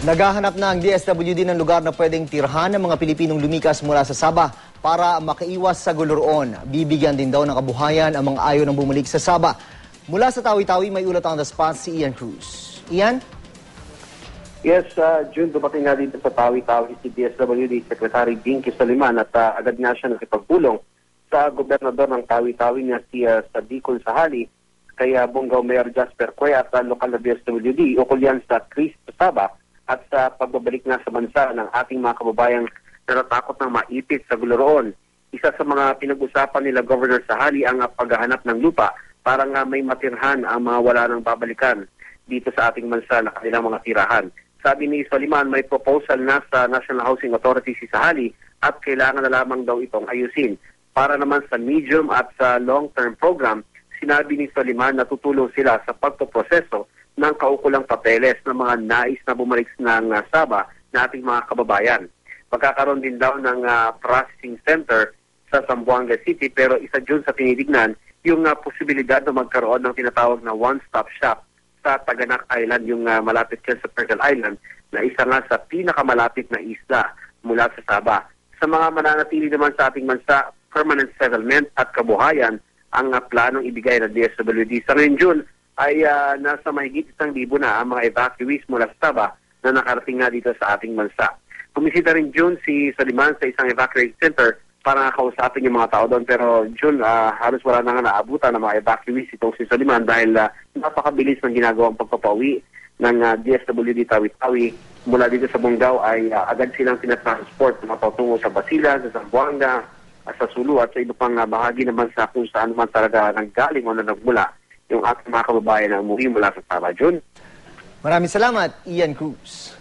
Naghahanap na ang DSWD ng lugar na pwedeng tirhan ng mga Pilipinong lumikas mula sa Sabah para makaiwas sa guloroon. Bibigyan din daw ng kabuhayan ang mga ayaw ng bumalik sa Sabah. Mula sa Tawi-Tawi, may ulat on the spot si Ian Cruz. Ian? Yes, June, dumating nga dito sa Tawi-Tawi si DSWD Secretary Dinky Soliman at agad nga siya nakipagpulong sa gobernador ng Tawi-Tawi niya si Sadicol Sahali, kaya Bungaw Mayor Jasper Cuey at lokal na DSWD ukol yan sa Chris sa Sabah at sa pagbabalik na sa bansa ng ating mga kababayang natatakot ng maipit sa guloroon. Isa sa mga pinag-usapan nila Governor Sahali ang paghahanap ng lupa para nga may matirhan ang mga wala nang babalikan dito sa ating bansa na kanilang mga tirahan. Sabi ni Soliman, may proposal na sa National Housing Authority si Sahali at kailangan na lamang daw itong ayusin. Para naman sa medium at sa long-term program, sinabi ni Soliman na tutulong sila sa pagpoproseso ng kaukulang papeles ng mga nais na bumalik ng Sabah na ating mga kababayan. Magkakaroon din daw ng processing center sa Zamboanga City, pero isa dyan sa tinitignan yung posibilidad na magkaroon ng tinatawag na one-stop shop sa Taganak Island, yung malapit dyan sa Pergal Island, na isa nga sa pinakamalapit na isla mula sa Sabah. Sa mga mananatili naman sa ating bansa, permanent settlement at kabuhayan ang planong ibigay ng DSWD. Sa ngayon June, ay nasa mahigit 1,000 na ang mga evacuees mula sa Sabah na nakarating nga dito sa ating bansa. Bumisita rin June si Soliman sa isang evacuation center para kausapin yung mga tao doon. Pero June, halos wala na nga naabutan ng mga evacuees itong si Soliman dahil napakabilis ng ginagawang pagpapauwi ng DSWD Tawi-Tawi mula dito sa Bungaw ay agad silang tinatransport na patungo sa Basilan, sa Zamboanga, sa Sulu at sa iba pang bahagi naman sa kung saan naman talaga nanggaling o na nagmula yung ating mga kababayan na umuwi mula sa Sabah. June. Maraming salamat, Ian Cruz.